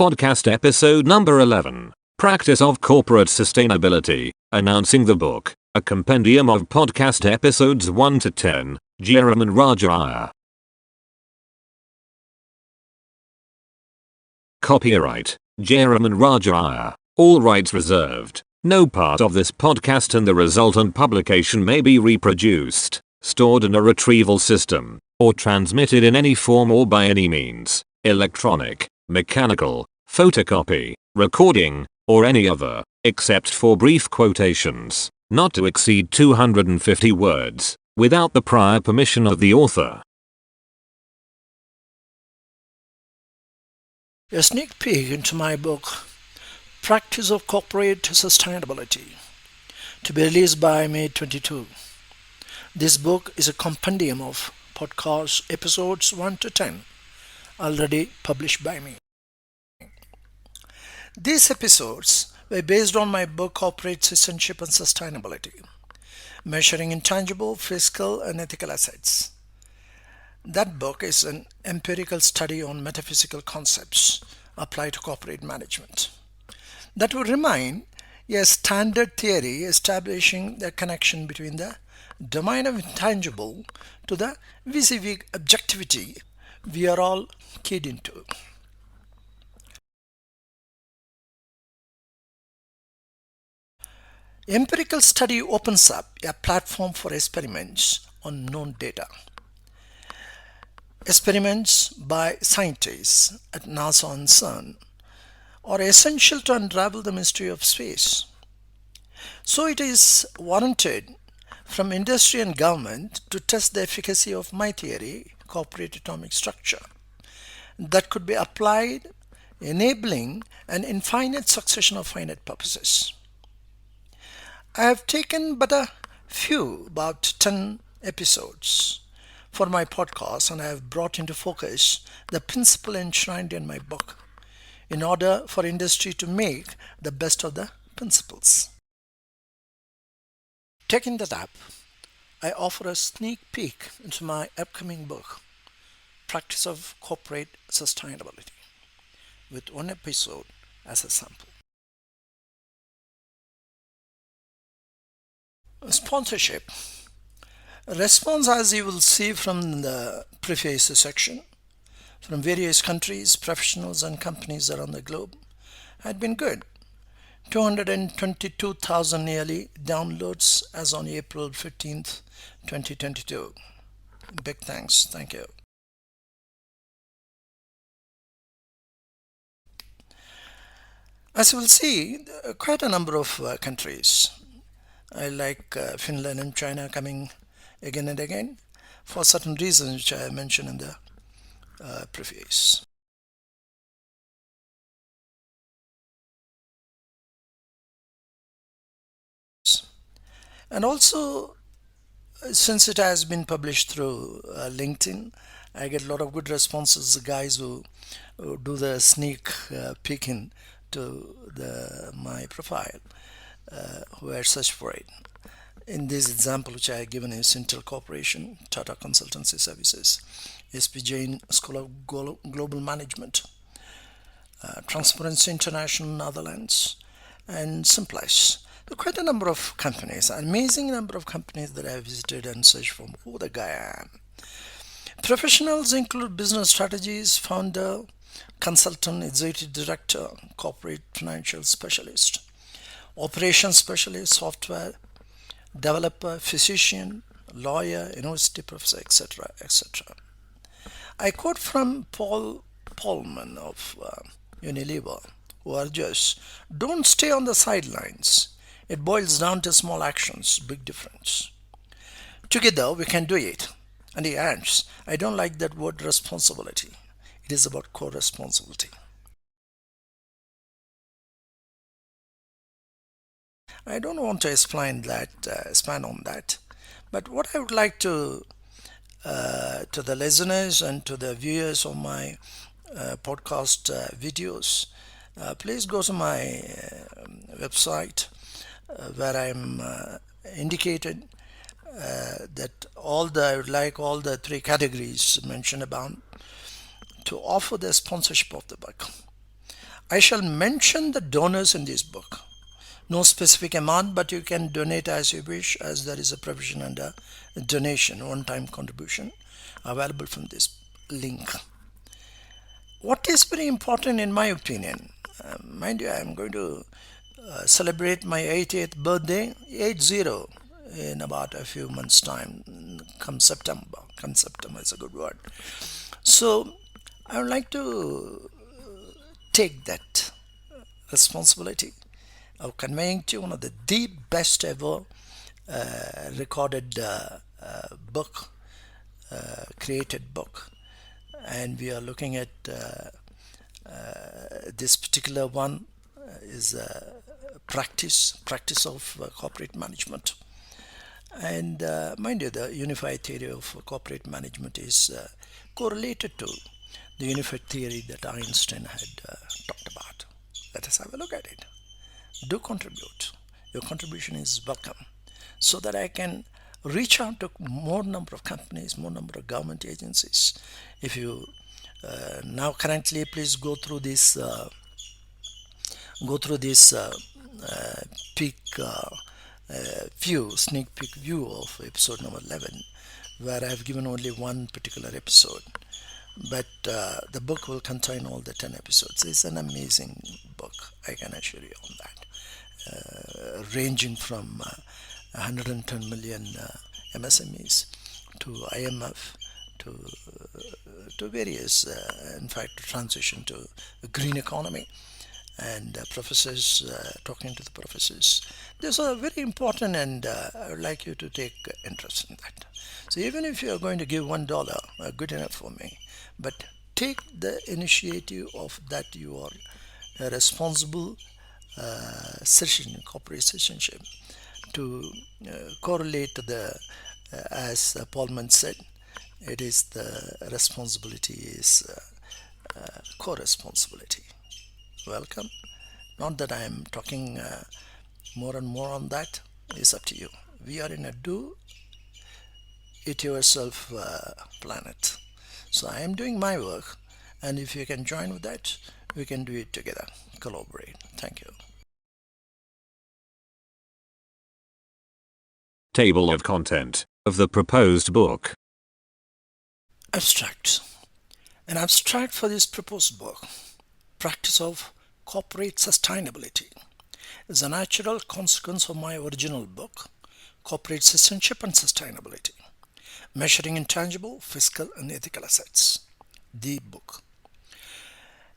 Podcast episode number 11. Practice of Corporate Sustainability. Announcing the book, a compendium of podcast episodes 1 to 10, Jairam and Raja. Copyright, Jairam and Raja. All rights reserved. No part of this podcast and the resultant publication may be reproduced, stored in a retrieval system, or transmitted in any form or by any means, electronic, mechanical, photocopy, recording, or any other, except for brief quotations, not to exceed 250 words, without the prior permission of the author. A sneak peek into my book, Practice of Corporate Sustainability, to be released by May 22. This book is a compendium of podcast episodes 1 to 10, already published by me. These episodes were based on my book Corporate Citizenship and Sustainability, Measuring Intangible, Fiscal and Ethical Assets. That book is an empirical study on metaphysical concepts applied to corporate management. That would remain a standard theory establishing the connection between the domain of intangible to the vis-a-vis objectivity we are all keyed into. Empirical study opens up a platform for experiments on known data. Experiments by scientists at NASA and CERN are essential to unravel the mystery of space. So it is warranted from industry and government to test the efficacy of my theory, corporate atomic structure, that could be applied, enabling an infinite succession of finite purposes. I have taken but a few, about 10 episodes for my podcast, and I have brought into focus the principle enshrined in my book in order for industry to make the best of the principles. Taking that up, I offer a sneak peek into my upcoming book, Practice of Corporate Sustainability, with one episode as a sample. Sponsorship. Response, as you will see from the preface section, from various countries, professionals and companies around the globe had been good. 222,000 nearly downloads as on April 15th, 2022. Big thanks. Thank you. As you will see, quite a number of countries, like Finland and China, coming again and again for certain reasons which I mentioned in the preface. And also, since it has been published through LinkedIn, I get a lot of good responses. The guys who do the sneak peeking to my profile, who are search for it. In this example, which I have given is Intel Corporation, Tata Consultancy Services, SP Jain School of Global Management, Transparency International Netherlands, and Simplice. There are quite a number of companies, an amazing number of companies that I have visited and searched for who the guy I am. Professionals include business strategies, founder, consultant, executive director, corporate financial specialist, operations specialist, software developer, physician, lawyer, university professor, etc., etc. I quote from Paul Polman of Unilever, who urges, "Don't stay on the sidelines. It boils down to small actions, big difference. Together we can do it." And he adds, "I don't like that word responsibility. It is about co-responsibility." I don't want to expand on that, but what I would like to the listeners and to the viewers of my podcast videos, please go to my website where I'm indicated that I would like all the three categories mentioned about to offer the sponsorship of the book. I shall mention the donors in this book. No specific amount, but you can donate as you wish, as there is a provision under donation, one-time contribution available from this link. What is very important in my opinion, mind you, I am going to celebrate my 80th birthday, 80, in about a few months' time, come September. Come September is a good word. So I would like to take that responsibility of conveying to you one of the best ever recorded book, created book, and we are looking at this particular one is practice of corporate management. And mind you, the unified theory of corporate management is correlated to the unified theory that Einstein had talked about. Let us have a look at it. Do contribute. Your contribution is welcome, so that I can reach out to more number of companies, more number of government agencies. If you now currently, please go through this peak sneak peek view of episode number 11, where I have given only one particular episode, but the book will contain all the 10 episodes. It's an amazing book, I can assure you on that, ranging from 110 million MSMEs to IMF to various, in fact, transition to a green economy, and professors talking to the professors. These are very important, and I would like you to take interest in that. So even if you are going to give $1, good enough for me, but take the initiative of that you are a responsible citizen, corporate citizenship, to correlate to the, as Paulman said, it is the responsibility is co-responsibility. Welcome. Not that I am talking more and more on that. It's up to you. We are in a do it yourself planet. So I am doing my work, and if you can join with that, we can do it together. Collaborate. Thank you. Table of content of the proposed book. Abstract. An abstract for this proposed book, Practice of Corporate Sustainability, is a natural consequence of my original book, Corporate Citizenship and Sustainability, Measuring Intangible, Fiscal and Ethical Assets, the book.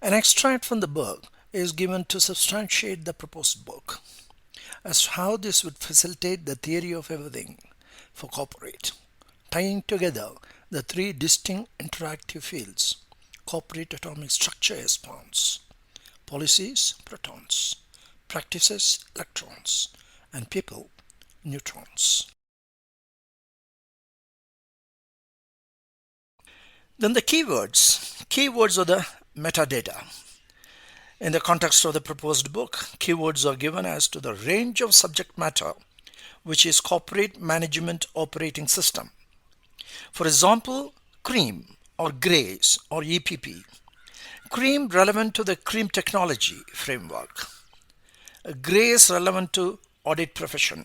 An extract from the book is given to substantiate the proposed book as to how this would facilitate the theory of everything for corporate, tying together the three distinct interactive fields: corporate atomic structure as bonds, policies protons, practices electrons, and people neutrons. Then the keywords are the metadata. In the context of the proposed book, keywords are given as to the range of subject matter which is corporate management operating system. For example, CREAM or GRACE or EPP. CREAM relevant to the CREAM technology framework. GRACE relevant to audit profession.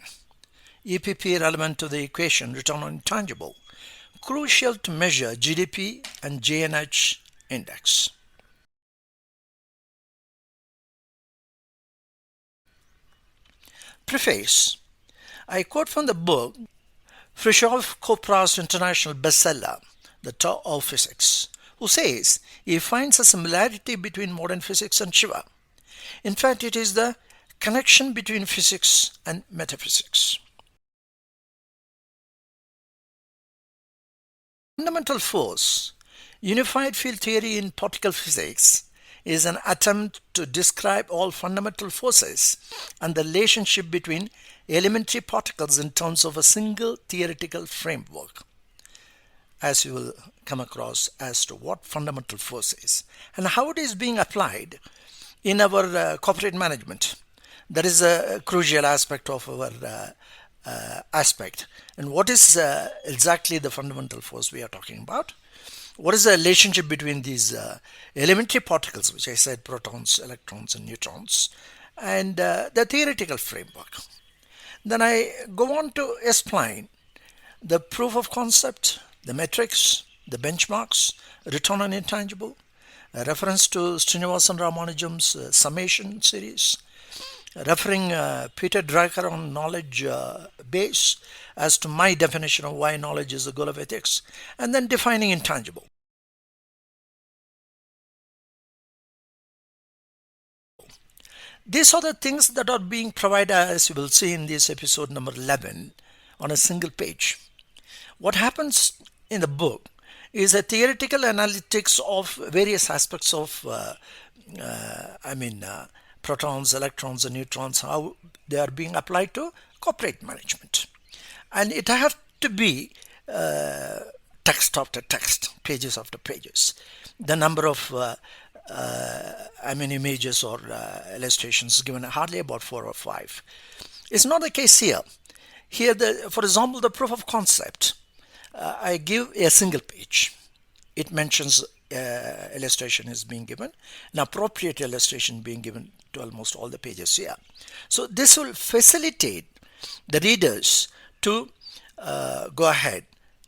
EPP relevant to the equation return on intangible, crucial to measure GDP and JNH index. Preface. I quote from the book Frishoff-Kopra's international bestseller, The Tao of Physics, who says he finds a similarity between modern physics and Shiva. In fact, it is the connection between physics and metaphysics. Fundamental force, unified field theory in particle physics, is an attempt to describe all fundamental forces and the relationship between elementary particles in terms of a single theoretical framework. As you will come across as to what fundamental force is and how it is being applied in our corporate management. That is a crucial aspect of our aspect. And what is exactly the fundamental force we are talking about? What is the relationship between these elementary particles, which I said protons, electrons, and neutrons, and the theoretical framework? Then I go on to explain the proof of concept, the metrics, the benchmarks, return on intangible, a reference to Srinivasan Ramanujam's summation series, referring Peter Drucker on knowledge base as to my definition of why knowledge is the goal of ethics, and then defining intangible. These are the things that are being provided, as you will see in this episode number 11, on a single page. What happens in the book is a theoretical analytics of various aspects of protons, electrons, and neutrons, how they are being applied to corporate management. And it have to be text after text, pages after pages. The number of images or illustrations given hardly about 4 or 5. It's not the case here. Here, for example, the proof of concept, I give a single page. It mentions illustration is being given, an appropriate illustration being given to almost all the pages here. So this will facilitate the readers to go ahead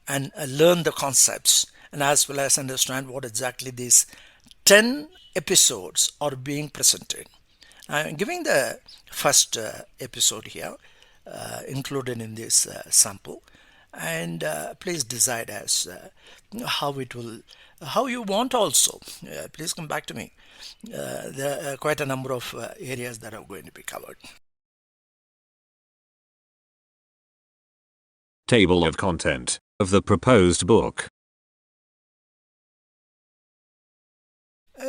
and learn the concepts, and as well as understand what exactly these 10 episodes are being presented. I'm giving the first episode here included in this sample, and please decide as how you want also. Please come back to me. There are quite a number of areas that are going to be covered. Table of content of the proposed book.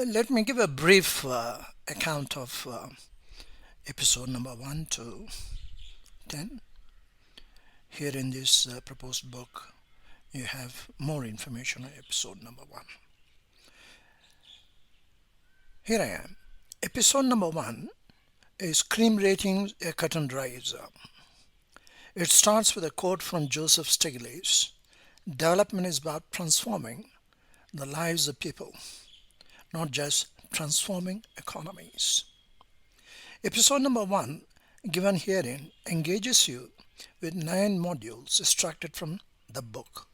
Let me give a brief account of episode number 1 to 10. Here in this proposed book, you have more information on episode number 1. Here I am. Episode number 1 is Cream Ratings, a Curtain Raiser. It starts with a quote from Joseph Stiglitz. Development is about transforming the lives of people, not just transforming economies. Episode number 1, given herein, engages you with 9 modules extracted from the book,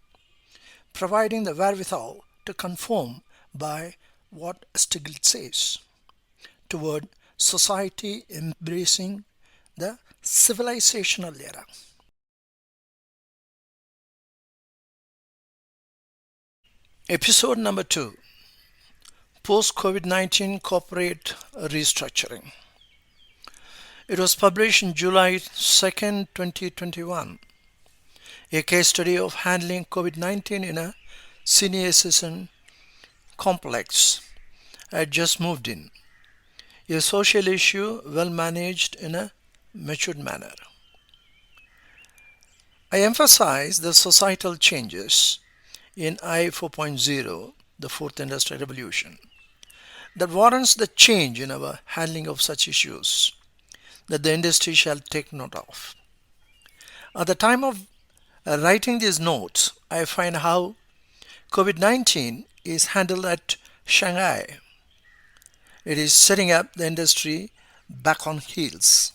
providing the wherewithal to conform by what Stiglitz says toward society embracing the civilizational era. Episode number 2, Post-COVID-19 Corporate Restructuring. It was published on July 2nd, 2021. A case study of handling COVID-19 in a senior citizen complex. I had just moved in. A social issue well managed in a matured manner. I emphasize the societal changes in I 4.0, the fourth industrial revolution, that warrants the change in our handling of such issues that the industry shall take note of. At the time of writing these notes, I find how COVID-19 is handled at Shanghai. It is setting up the industry back on heels.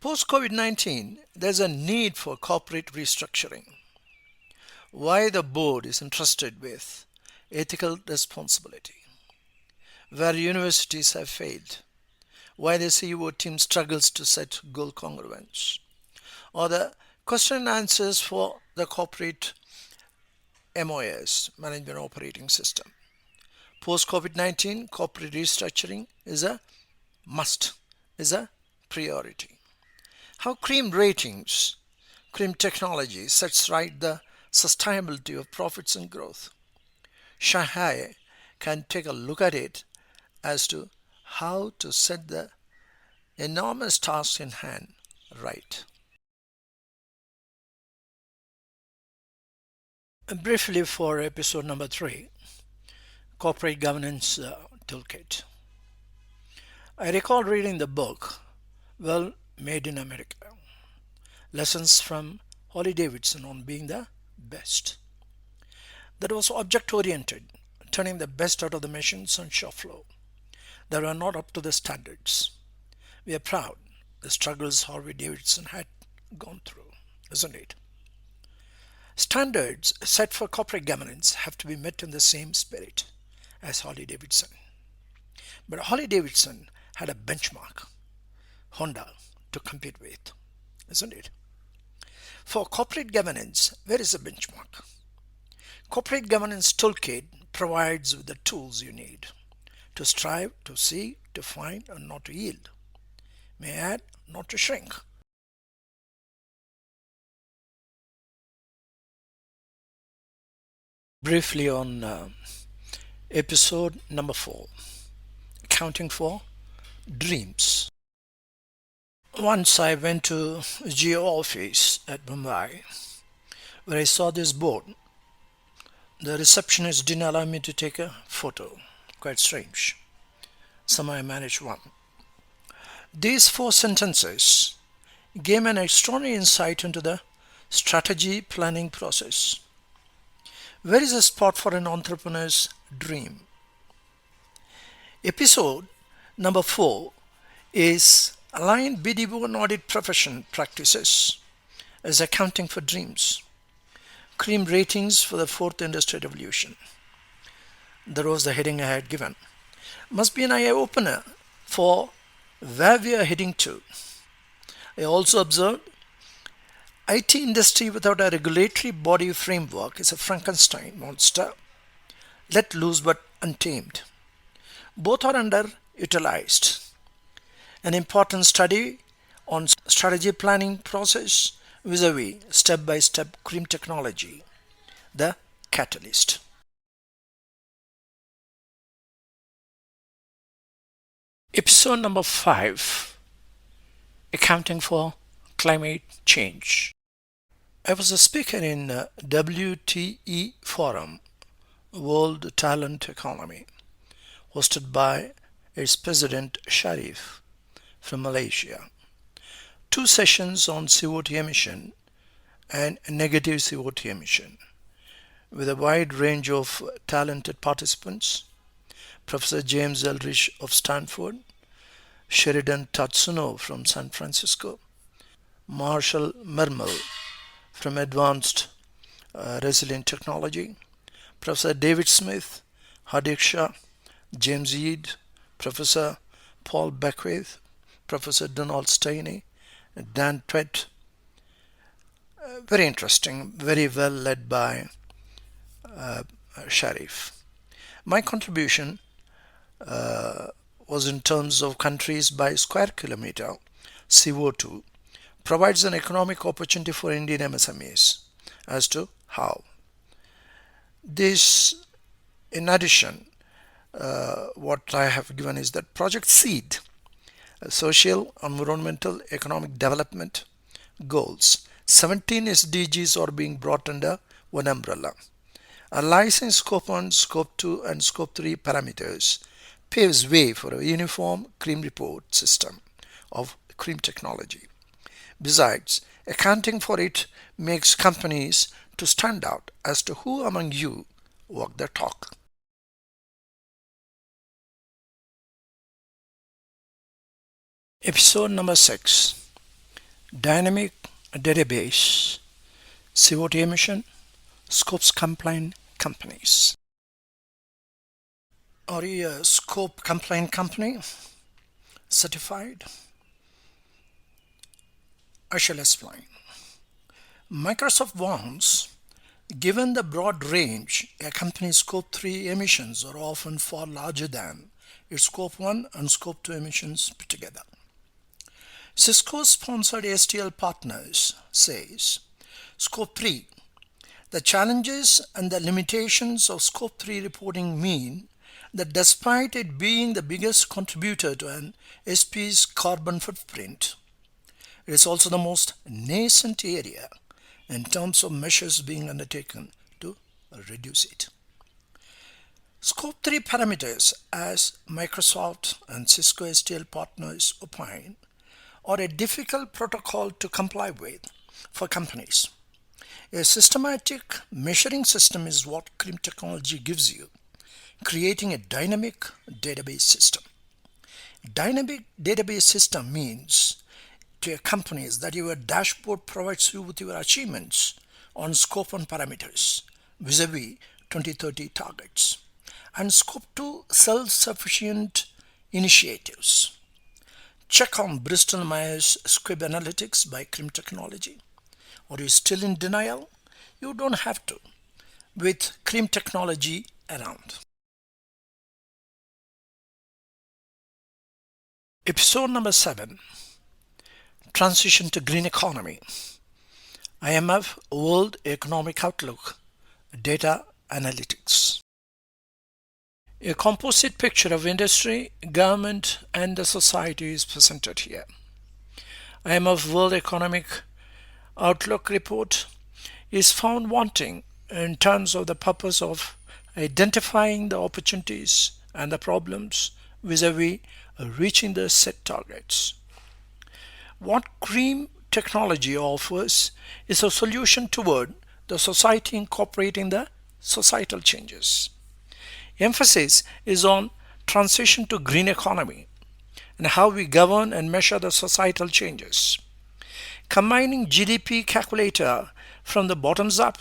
Post-COVID-19, there's a need for corporate restructuring. Why the board is entrusted with ethical responsibility. Where universities have failed. Why the CEO team struggles to set goal congruence. Or the question and answers for the corporate MOS, Management Operating System. Post-COVID-19, corporate restructuring is a must, is a priority. How Cream Ratings, Cream Technology sets right the sustainability of profits and growth. Shanghai can take a look at it as to how to set the enormous task in hand right. Briefly for episode number 3, Corporate Governance Toolkit. I recall reading the book, Well Made in America, Lessons from Harley-Davidson on being the best. That was object-oriented, turning the best out of the machines on shop floor that were not up to the standards. We are proud the struggles Harley-Davidson had gone through, isn't it? Standards set for corporate governance have to be met in the same spirit as Harley-Davidson. But Harley-Davidson had a benchmark, Honda, to compete with, isn't it? For corporate governance, where is the benchmark? Corporate Governance Toolkit provides with the tools you need to strive, to seek, to find, and not to yield. May I add, not to shrink. Briefly on episode number 4, accounting for dreams. Once I went to Geo office at Mumbai where I saw this board. The receptionist didn't allow me to take a photo. Quite strange. Somehow I managed one. These 4 sentences gave an extraordinary insight into the strategy planning process. Where is a spot for an entrepreneur's dream? Episode number 4 is Align BDO and Audit Profession Practices as Accounting for Dreams. Cream ratings for the 4th Industry Revolution. That was the heading I had given. Must be an eye-opener for where we are heading to. I also observed IT industry without a regulatory body framework is a Frankenstein monster, let loose but untamed. Both are underutilized. An important study on strategy planning process vis-a-vis step-by-step cream technology, the catalyst. Episode number 5, accounting for climate change. I was a speaker in WTE Forum, World Talent Economy, hosted by its president Sharif from Malaysia. 2 sessions on CO2 emission and negative CO2 emission with a wide range of talented participants. Professor James Eldridge of Stanford, Sheridan Tatsuno from San Francisco, Marshall Mermel from Advanced Resilient Technology, Professor David Smith, Hardik Shah, James Eade, Professor Paul Beckwith, Professor Donald Steiney, Dan Twett. Very interesting, very well led by Sharif. My contribution was in terms of countries by square kilometer CO2 provides an economic opportunity for Indian MSMEs as to how. This, in addition, what I have given is that Project SEED, Social, Environmental, Economic Development Goals, 17 SDGs are being brought under one umbrella. Analyzing Scope 1, Scope 2 and Scope 3 parameters paves way for a uniform cream report system of cream technology. Besides, accounting for it makes companies to stand out as to who among you walk the talk. Episode number 6, Dynamic Database, CO2 emission, Scopes compliant companies. Are you a scope compliant company? Certified? I shall explain. Microsoft warns, given the broad range, a company's Scope 3 emissions are often far larger than its Scope 1 and Scope 2 emissions put together. Cisco-sponsored STL Partners says, Scope 3, the challenges and the limitations of Scope 3 reporting mean that despite it being the biggest contributor to an SP's carbon footprint, it is also the most nascent area in terms of measures being undertaken to reduce it. Scope 3 parameters, as Microsoft and Cisco STL Partners opine, are a difficult protocol to comply with for companies A systematic measuring system is what CRIM technology gives you, creating a dynamic database system. Dynamic database system means to your companies that your dashboard provides you with your achievements on scope 1 parameters vis-a-vis 2030 targets and scope 2 self-sufficient initiatives. Check on Bristol Myers Squibb Analytics by CRIM Technology. Are you still in denial? You don't have to with CRIM Technology around. Episode number 7, Transition to Green Economy. IMF World Economic Outlook Data Analytics. A composite picture of industry, government, and the society is presented here. IMF World Economic Outlook report is found wanting in terms of the purpose of identifying the opportunities and the problems vis-a-vis reaching the set targets. What CRIM technology offers is a solution toward the society incorporating the societal changes. Emphasis is on transition to green economy and how we govern and measure the societal changes. Combining GDP calculator from the bottoms up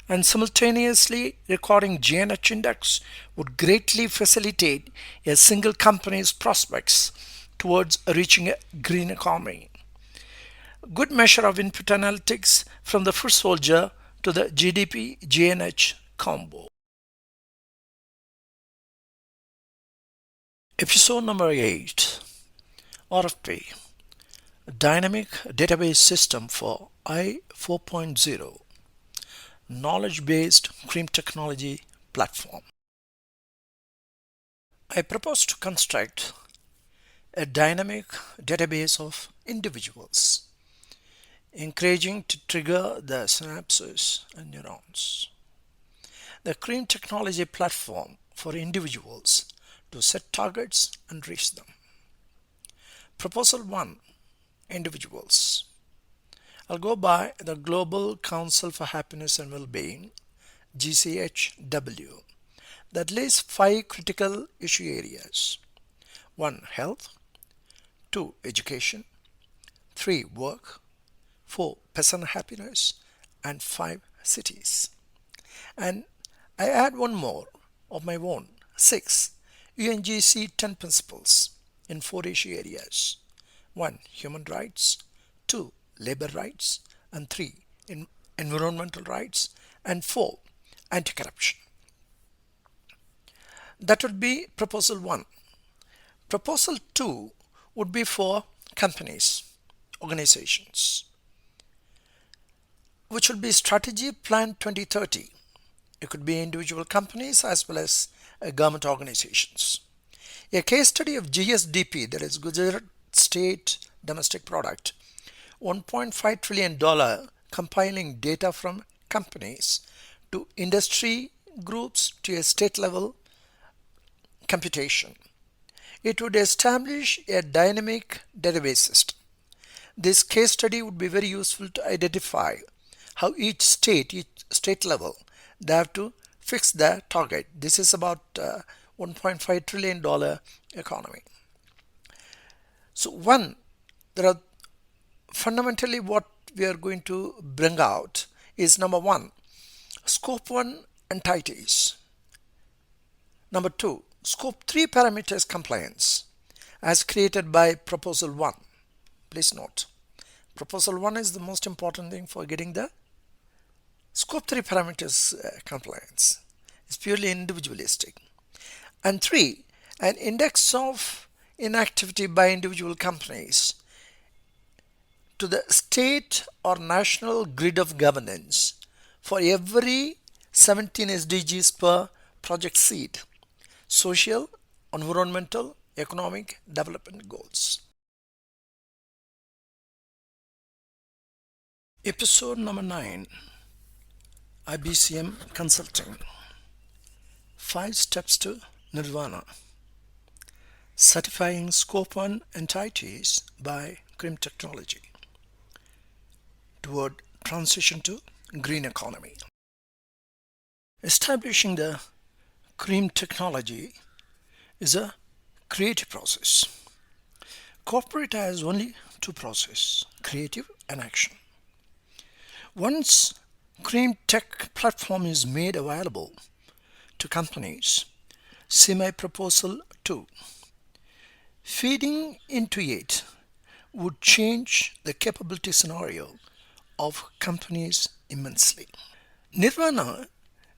and simultaneously recording GNH index would greatly facilitate a single company's prospects towards reaching a green economy. Good measure of input analytics from the foot soldier to the GDP GNH combo. Episode number 8, RFP, Dynamic Database System for I 4.0, Knowledge-Based CRIM Technology Platform. I propose to construct a dynamic database of individuals, encouraging to trigger the synapses and neurons. The CRIM technology platform for individuals to set targets and reach them. Proposal 1, individuals. I'll go by the Global Council for Happiness and Well-being, GCHW, that lists 5 critical issue areas. 1, health. 2, education. 3, work. 4, personal happiness. And 5, cities. And I add one more of my own, 6, UNGC 10 principles in 4 issue areas. 1, human rights. 2, labor rights. And 3, environmental rights. And 4, anti-corruption. That would be proposal 1. Proposal 2 would be for companies, organizations, which would be Strategy Plan 2030. It could be individual companies as well as government organizations. A case study of GSDP, that is Gujarat State Domestic Product, $1.5 trillion, compiling data from companies to industry groups to a state level computation. It would establish a dynamic database system. This case study would be very useful to identify how each state level, they have to fix their target. This is about $1.5 trillion economy. So there are fundamentally what we are going to bring out is number 1, scope 1 entities. Number 2, scope 3 parameters compliance as created by proposal 1. Please note, proposal 1 is the most important thing for getting the scope 3 parameters compliance. It's purely individualistic. And 3, an index of inactivity by individual companies to the state or national grid of governance for every 17 SDGs per project seed, social, environmental, economic development goals. Episode number 9, IBCM Consulting, 5 Steps to Nirvana, Certifying Scope 1 Entities by CRIM Technology toward transition to green economy. Establishing the cream technology is a creative process. Corporate has only two processes, creative and action. Once cream tech platform is made available to companies, see my proposal 2. Feeding into it would change the capability scenario of companies immensely. Nirvana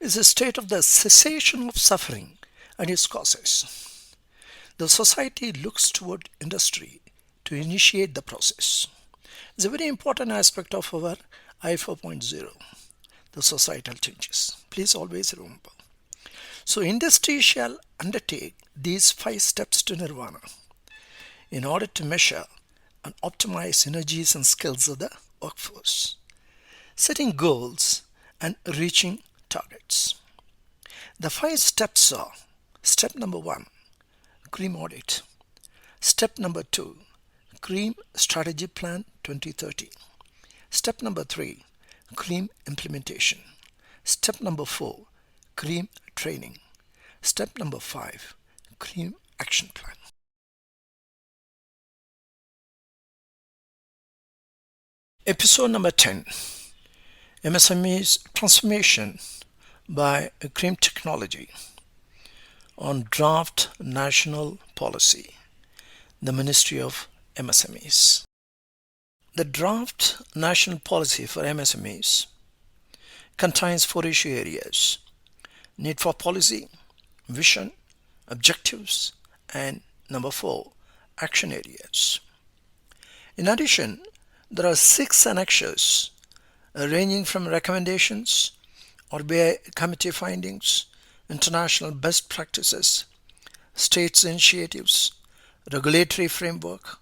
is a state of the cessation of suffering and its causes. The society looks toward industry to initiate the process. It's a very important aspect of our I 4.0, the societal changes. Please always remember. So industry shall undertake these 5 steps to nirvana in order to measure and optimize energies and skills of the workforce, setting goals and reaching targets. The 5 steps are: step number 1, cream audit; step number 2, cream strategy plan 2030; step number 3, cream implementation; step number 4, cream training; step number 5, cream action plan. Episode number 10, MSME's transformation by cream technology, on draft national policy, the Ministry of MSMEs. The draft national policy for MSMEs contains 4 issue areas: need for policy, vision, objectives, and number 4, action areas. In addition, there are 6 annexures ranging from recommendations, RBI committee findings, international best practices, states' initiatives, regulatory framework,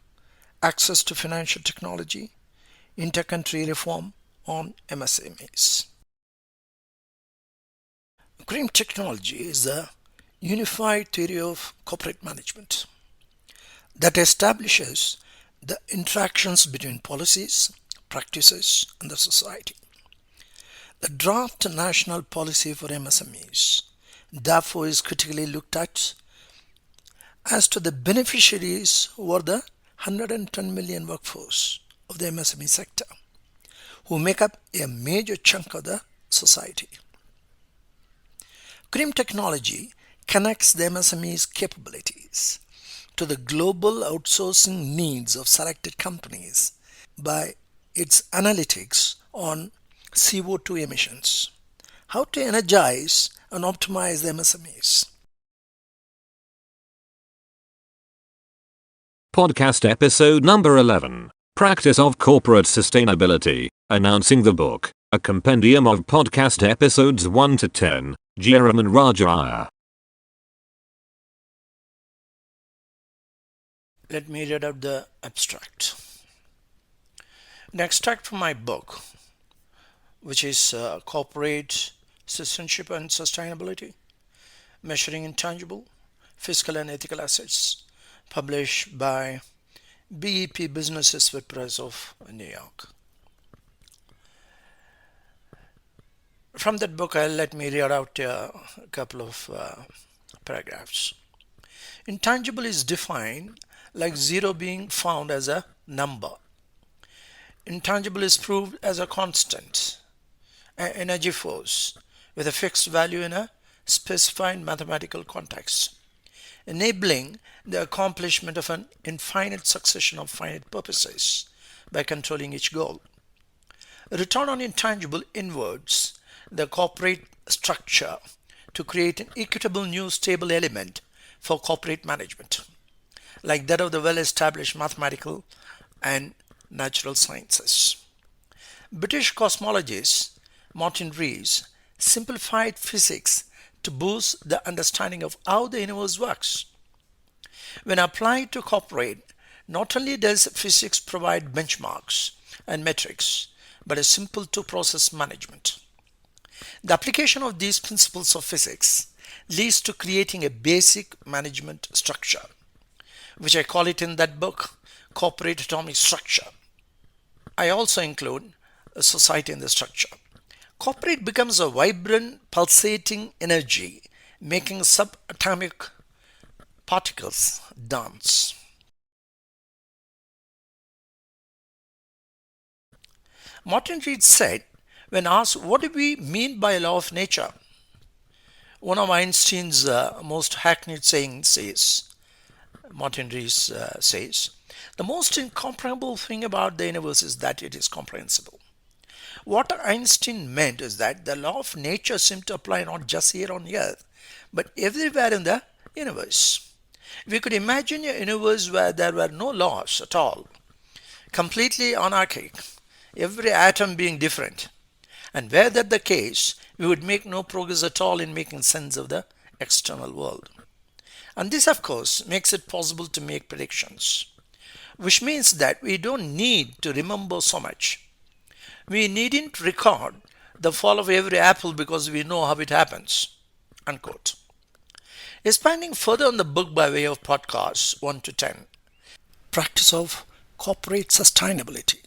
access to financial technology, inter-country reform on MSMEs. Cream technology is a unified theory of corporate management that establishes the interactions between policies, practices, and the society. The draft national policy for MSMEs therefore is critically looked at as to the beneficiaries who are the 110 million workforce of the MSME sector, who make up a major chunk of the society. Cream technology connects the MSME's capabilities to the global outsourcing needs of selected companies by its analytics on CO2 emissions, how to energize and optimize the MSMEs. Podcast episode number 11, Practice of Corporate Sustainability, announcing the book, a compendium of podcast episodes 1 to 10, Jairam and Raja Iyer. Let me read out the abstract. An extract from my book, which is Corporate Citizenship and Sustainability, Measuring Intangible, Fiscal and Ethical Assets, published by BEP Businesses with Press of New York. From that book, let me read out a couple of paragraphs. Intangible is defined like 0 being found as a number. Intangible is proved as a constant, an energy force with a fixed value in a specified mathematical context, enabling the accomplishment of an infinite succession of finite purposes by controlling each goal. Return on intangible inverts the corporate structure to create an equitable new stable element for corporate management, like that of the well-established mathematical and natural sciences. British cosmologist Martin Rees simplified physics to boost the understanding of how the universe works. When applied to corporate, not only does physics provide benchmarks and metrics, but a simple two-process management. The application of these principles of physics leads to creating a basic management structure, which I call it in that book, corporate atomic structure. I also include a society in the structure. Corporate becomes a vibrant, pulsating energy, making subatomic particles dance. Martin Reed said, when asked what do we mean by law of nature, one of Einstein's most hackneyed sayings says, Martin Reed says, the most incomprehensible thing about the universe is that it is comprehensible. What Einstein meant is that the law of nature seemed to apply not just here on Earth, but everywhere in the universe. We could imagine a universe where there were no laws at all, completely anarchic, every atom being different. And were that the case, we would make no progress at all in making sense of the external world. And this, of course, makes it possible to make predictions, which means that we don't need to remember so much. We needn't record the fall of every apple because we know how it happens. Unquote. Expanding further on the book by way of podcasts 1 to 10, Practice of Corporate Sustainability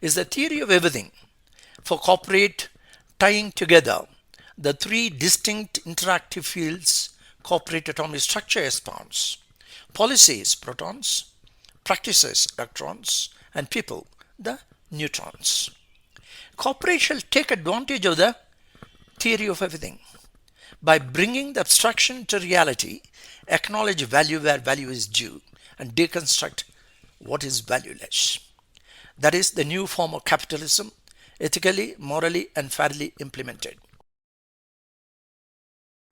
is the theory of everything for corporate, tying together the three distinct interactive fields corporate atomic structure expounds: policies, protons; practices, electrons; and people, the neutrons. Corporate shall take advantage of the theory of everything by bringing the abstraction to reality, acknowledge value where value is due, and deconstruct what is valueless. That is the new form of capitalism, ethically, morally, and fairly implemented.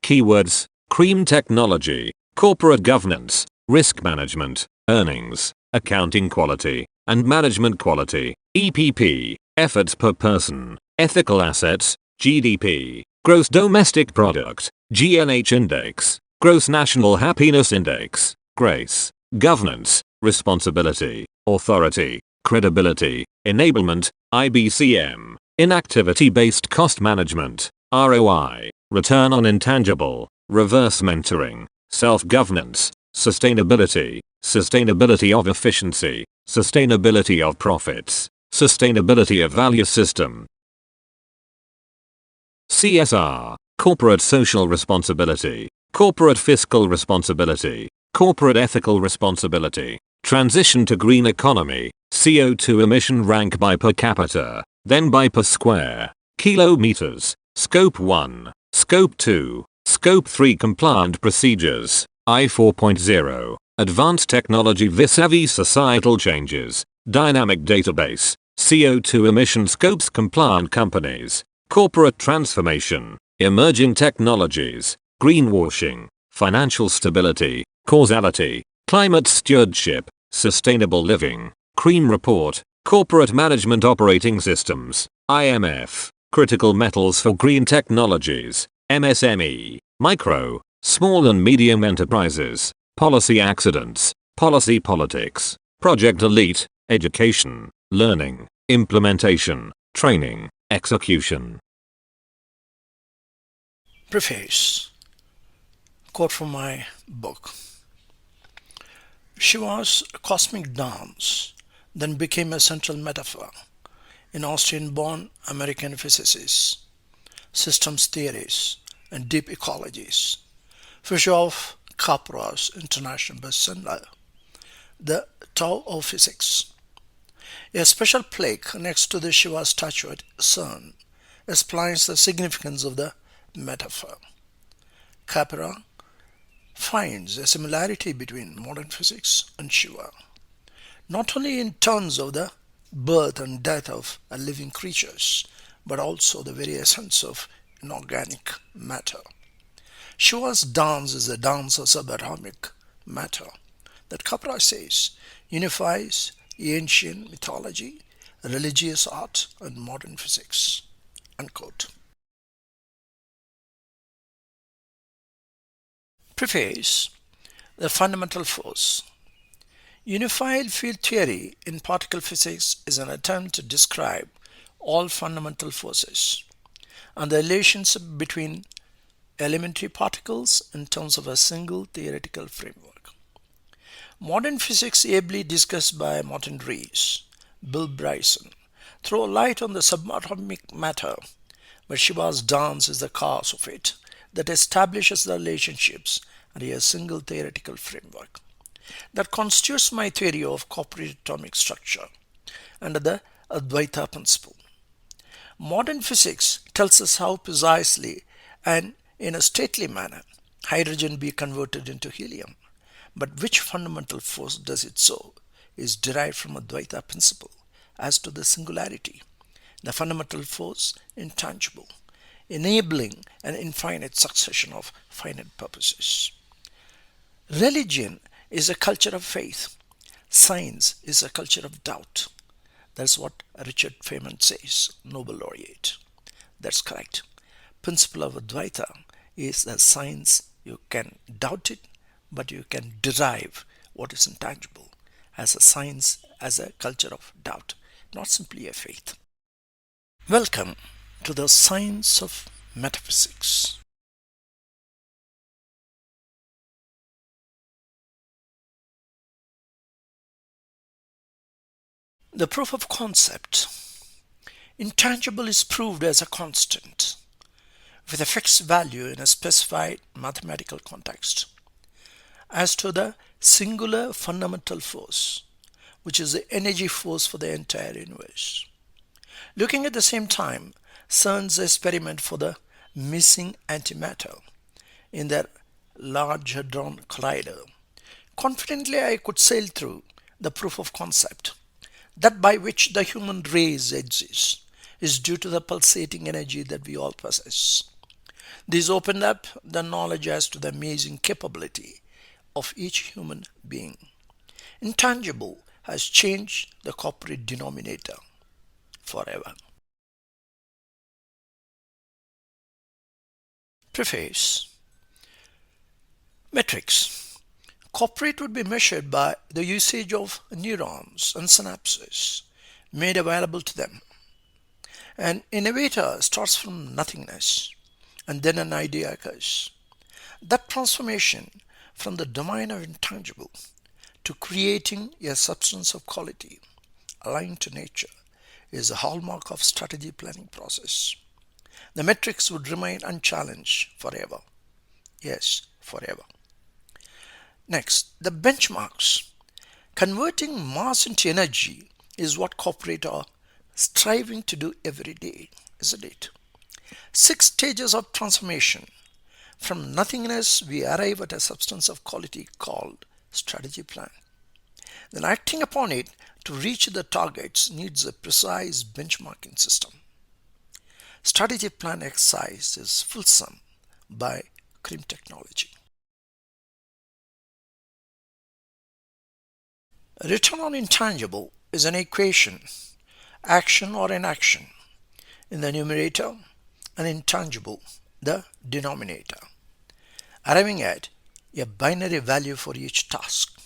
Keywords: cream technology, corporate governance, risk management, earnings, accounting quality, and management quality, EPP, efforts per person, ethical assets, GDP, gross domestic product, GNH index, gross national happiness index, GRACE, governance, responsibility, authority, credibility, enablement, IBCM, inactivity-based cost management, ROI, return on intangible, reverse mentoring, self-governance, sustainability, sustainability of efficiency, sustainability of profits, sustainability of value system. CSR, corporate social responsibility, corporate fiscal responsibility, corporate ethical responsibility, transition to green economy, CO2 emission rank by per capita, then by per square kilometers, scope 1, scope 2, scope 3 compliant procedures, I 4.0, advanced technology vis-a-vis societal changes, dynamic database, CO2 emission scopes compliant companies, corporate transformation, emerging technologies, greenwashing, financial stability, causality, climate stewardship, sustainable living, CREAM report, corporate management operating systems, IMF, critical metals for green technologies, MSME, micro, small and medium enterprises, policy accidents, policy politics, project elite, education, learning, implementation, training, execution. Preface. Quote from my book. Shiva's cosmic dance then became a central metaphor in Austrian-born American physicists, systems theories, and deep ecologies. Fisher Capra's international bestseller, The Tao of Physics. A special plaque next to the Shiva statue at CERN explains the significance of the metaphor. Capra finds a similarity between modern physics and Shiva, not only in terms of the birth and death of living creatures, but also the very essence of inorganic matter. Shiva's dance is a dance of subatomic matter that Capra says unifies ancient mythology, religious art, and modern physics. Unquote. Preface. The fundamental force. Unified field theory in particle physics is an attempt to describe all fundamental forces and the relationship between elementary particles in terms of a single theoretical framework. Modern physics, ably discussed by Martin Rees, Bill Bryson, throw light on the subatomic matter but Shiva's dance is the cause of it that establishes the relationships under a single theoretical framework. That constitutes my theory of corporate atomic structure under the Advaita principle. Modern physics tells us how precisely and in a stately manner hydrogen be converted into helium. But which fundamental force does it so is derived from Advaita principle as to the singularity, the fundamental force intangible, enabling an infinite succession of finite purposes. Religion is a culture of faith. Science is a culture of doubt. That's what Richard Feynman says, Nobel laureate. That's correct. Principle of Advaita is that science you can doubt it, but you can derive what is intangible as a science, as a culture of doubt, not simply a faith. Welcome to the science of metaphysics. The proof of concept. Intangible is proved as a constant with a fixed value in a specified mathematical context as to the singular fundamental force, which is the energy force for the entire universe. Looking at the same time, CERN's experiment for the missing antimatter in their Large Hadron Collider, confidently I could sail through the proof of concept that by which the human race exists is due to the pulsating energy that we all possess. This opened up the knowledge as to the amazing capability of each human being. Intangible has changed the corporate denominator forever. Preface. Metrics. Corporate would be measured by the usage of neurons and synapses made available to them. An innovator starts from nothingness and then an idea occurs. That transformation from the domain of intangible to creating a substance of quality aligned to nature is a hallmark of strategy planning process. The metrics would remain unchallenged forever. Yes, forever. Next, the benchmarks. Converting mass into energy is what corporate are striving to do every day, isn't it? 6 stages of transformation. From nothingness, we arrive at a substance of quality called strategy plan. Then acting upon it to reach the targets needs a precise benchmarking system. Strategy plan exercise is fulsome by CRIM technology. Return on intangible is an equation, action or inaction, in the numerator and intangible, the denominator, arriving at a binary value for each task.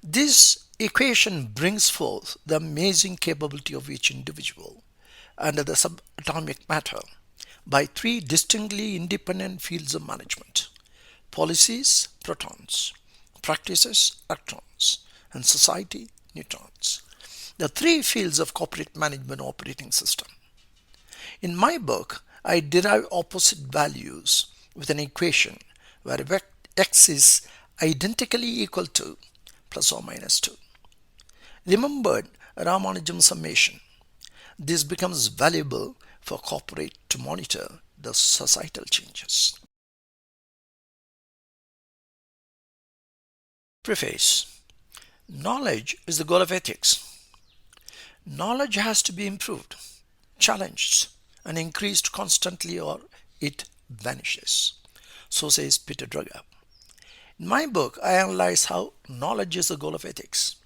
This equation brings forth the amazing capability of each individual under the subatomic matter by 3 distinctly independent fields of management: policies, protons; practices, electrons; and society, neutrons. The 3 fields of corporate management operating system. In my book, I derive opposite values with an equation where x is identically equal to plus or minus 2. Remembered Ramanujan's summation. This becomes valuable for corporate to monitor the societal changes. Preface. Knowledge is the goal of ethics. Knowledge has to be improved, challenged, and increased constantly or it vanishes. So says Peter Drucker. In my book, I analyze how knowledge is the goal of ethics.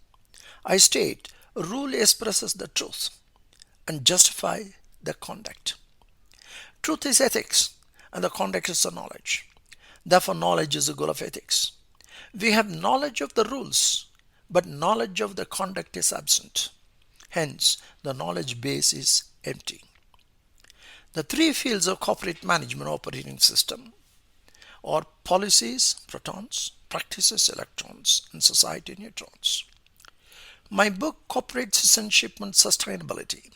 I state a rule expresses the truth and justify the conduct. Truth is ethics and the conduct is the knowledge. Therefore, knowledge is the goal of ethics. We have knowledge of the rules, but knowledge of the conduct is absent. Hence, the knowledge base is empty. The 3 fields of corporate management operating system are policies, protons; practices, electrons; and society, neutrons. My book, Corporate Citizenship and Sustainability,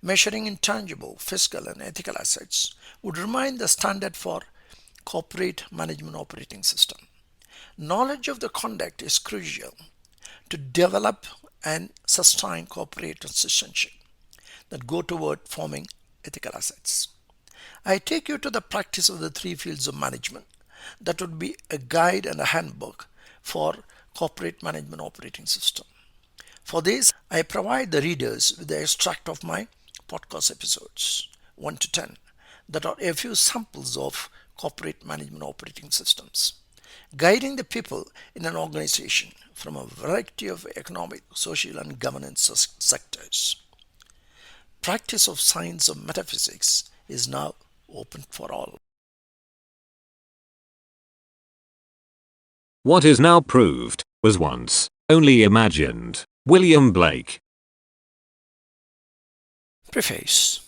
Measuring intangible, fiscal, and ethical assets would remain the standard for corporate management operating system. Knowledge of the conduct is crucial to develop and sustain corporate citizenship that go toward forming ethical assets. I take you to the practice of the three fields of management that would be a guide and a handbook for corporate management operating system. For this, I provide the readers with the extract of my podcast episodes 1 to 10 that are a few samples of corporate management operating systems, guiding the people in an organization from a variety of economic, social, and governance sectors. Practice of science of metaphysics is now open for all. What is now proved was once only imagined. William Blake. Preface.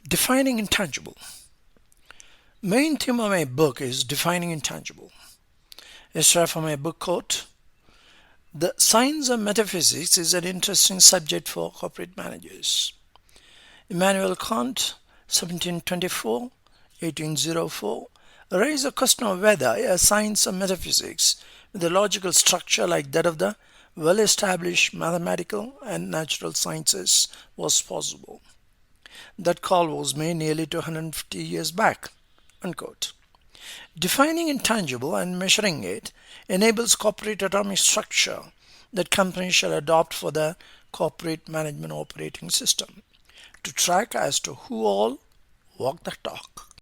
Defining intangible. Main theme of my book is defining intangible. Extract from my book quote: "The science of metaphysics is an interesting subject for corporate managers." Immanuel Kant, 1724-1804, raised the question of whether a science of metaphysics with a logical structure like that of the well-established mathematical and natural sciences was possible. That call was made nearly 250 years back. Unquote. Defining intangible and measuring it enables corporate atomic structure that companies shall adopt for the corporate management operating system to track as to who all walk the talk.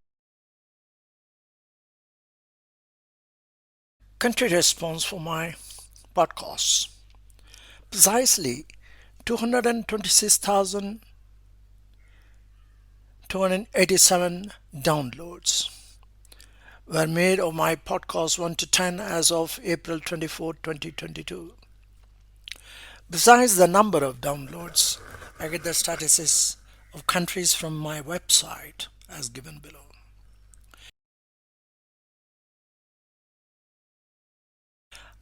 Country response for my podcasts. Precisely 226,287 downloads were made of my podcast 1 to 10 as of April 24, 2022. Besides the number of downloads, I get the statistics of countries from my website as given below.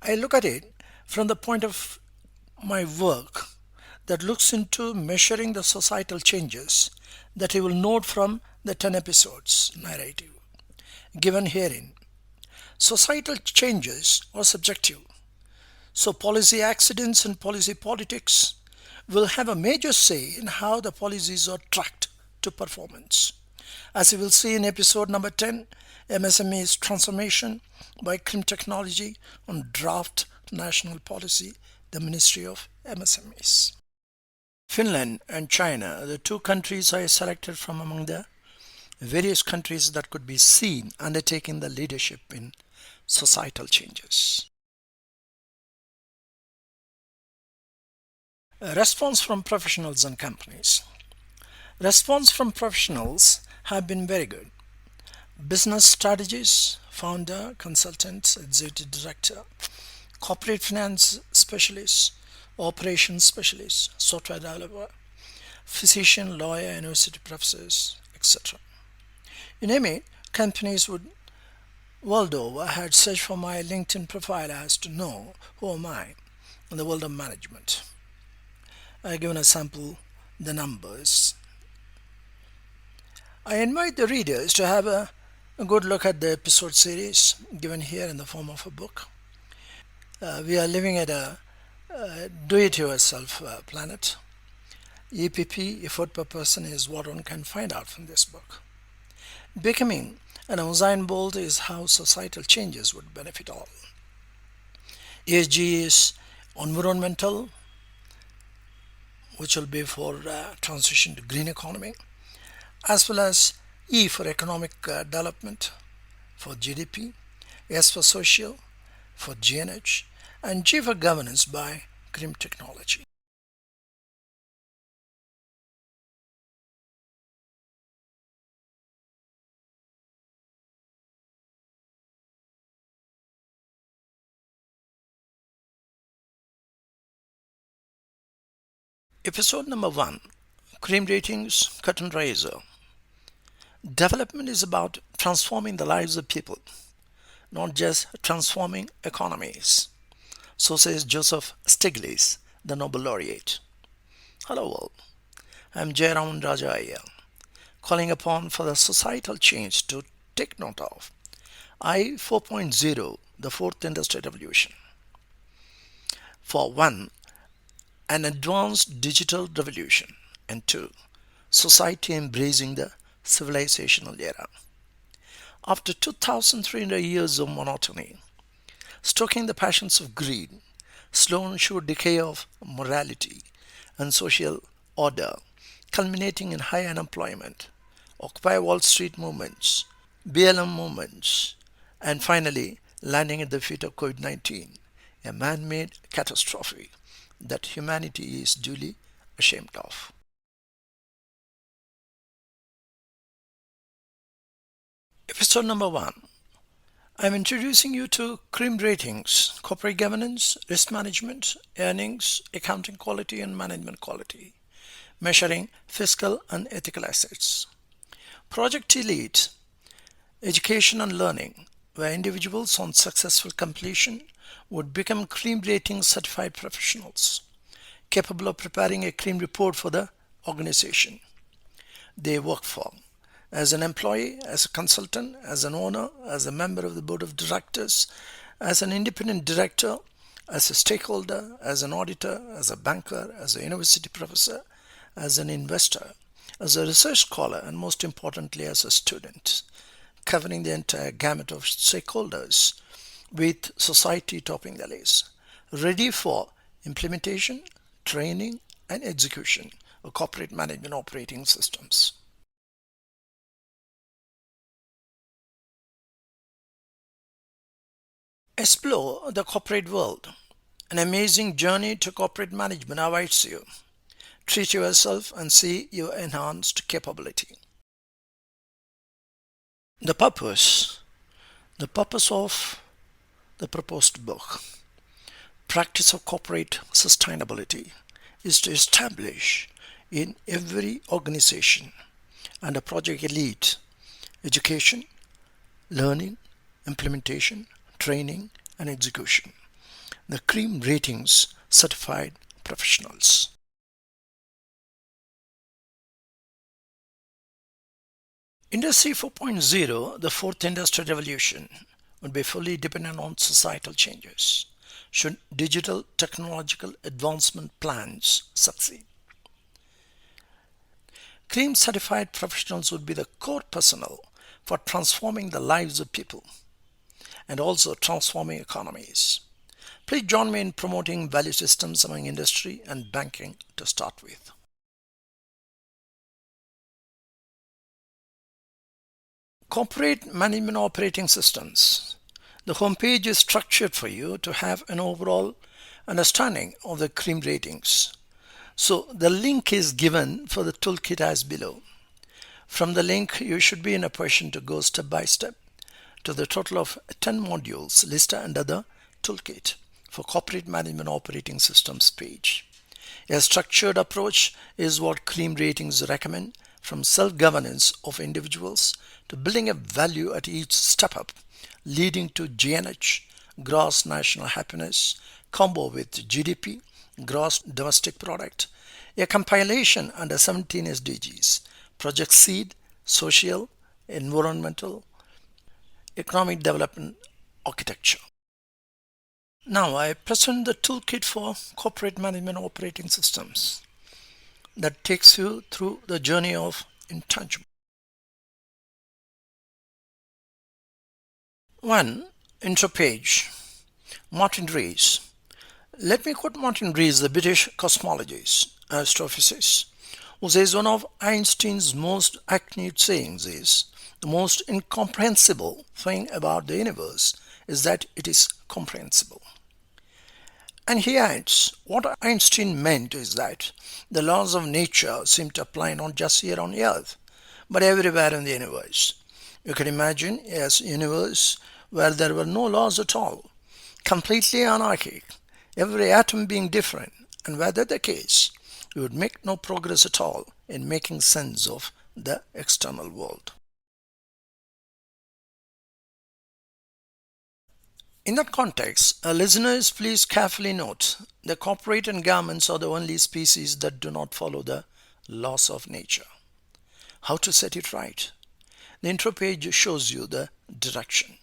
I look at it from the point of my work that looks into measuring the societal changes that you will note from the 10 episodes narrative given herein. Societal changes are subjective, so policy accidents and policy politics will have a major say in how the policies are tracked to performance. As you will see in episode number 10, MSME's transformation by CRIM technology on draft national policy, the Ministry of MSMEs. Finland and China are the two countries I selected from among the various countries that could be seen undertaking the leadership in societal changes. A response from professionals and companies. Response from professionals have been very good. Business strategists, founder, consultant, executive director, corporate finance specialists, operations specialists, software developer, physician, lawyer, university professors, etc. You name it, companies would world over had searched for my LinkedIn profile as to know who am I in the world of management. I given a sample the numbers. I invite the readers to have a good look at the episode series given here in the form of a book. We are living at a do-it-yourself planet. EPP, effort per person, is what one can find out from this book. Becoming an Usain Bolt is how societal changes would benefit all. ESG is environmental, which will be for transition to green economy, as well as E for economic development for GDP, S for social for GNH, and G for governance by CRIM technology. Episode number 1, CRIM ratings, curtain raiser. Development is about transforming the lives of people, not just transforming economies. So says Joseph Stiglitz, the Nobel laureate. Hello world. I'm Jayaraman Raja Iyer, calling upon for the societal change to take note of. I 4.0, the fourth industrial revolution. For one, an advanced digital revolution, and two, society embracing the civilizational era. After 2,300 years of monotony, stoking the passions of greed, slow and sure decay of morality and social order, culminating in high unemployment, Occupy Wall Street movements, BLM movements, and finally landing at the feet of COVID 19, a man made catastrophe that humanity is duly ashamed of. Episode number 1. I'm introducing you to CRIM ratings, corporate governance, risk management, earnings, accounting quality, and management quality, measuring fiscal and ethical assets. Project Elite, education and learning, where individuals on successful completion would become CRIM rating certified professionals, capable of preparing a CRIM report for the organization they work for, as an employee, as a consultant, as an owner, as a member of the board of directors, as an independent director, as a stakeholder, as an auditor, as a banker, as a university professor, as an investor, as a research scholar, and most importantly, as a student, covering the entire gamut of stakeholders with society topping the list, ready for implementation, training, and execution of corporate management operating systems. Explore the corporate world. An amazing journey to corporate management awaits you. Treat yourself and see your enhanced capability. The purpose. The purpose of the proposed book, Practice of Corporate Sustainability, is to establish in every organization under Project Elite education, learning, implementation, training, and execution, the CREAM ratings certified professionals. Industry 4.0, the fourth industrial revolution, would be fully dependent on societal changes should digital technological advancement plans succeed. CREAM certified professionals would be the core personnel for transforming the lives of people and also transforming economies. Please join me in promoting value systems among industry and banking to start with. Corporate management operating systems. The homepage is structured for you to have an overall understanding of the CREAM ratings. So the link is given for the toolkit as below. From the link, you should be in a position to go step by step to the total of 10 modules listed under the toolkit for corporate management operating systems page. A structured approach is what CREAM ratings recommend, from self-governance of individuals to building a value at each step up, leading to GNH, gross national happiness, combo with GDP, gross domestic product, a compilation under 17 SDGs, Project Seed, social, environmental, economic development architecture. Now I present the toolkit for corporate management operating systems that takes you through the journey of intangible. 1. Intro page. Martin Rees. Let me quote Martin Rees, the British cosmologist, astrophysicist, who says one of Einstein's most acute sayings is, the most incomprehensible thing about the universe is that it is comprehensible. And he adds, what Einstein meant is that the laws of nature seem to apply not just here on Earth, but everywhere in the universe. You can imagine a universe where there were no laws at all, completely anarchic, every atom being different, and were that the case, we would make no progress at all in making sense of the external world. In that context, listeners, please carefully note the corporate and governments are the only species that do not follow the laws of nature. How to set it right? The intro page shows you the direction.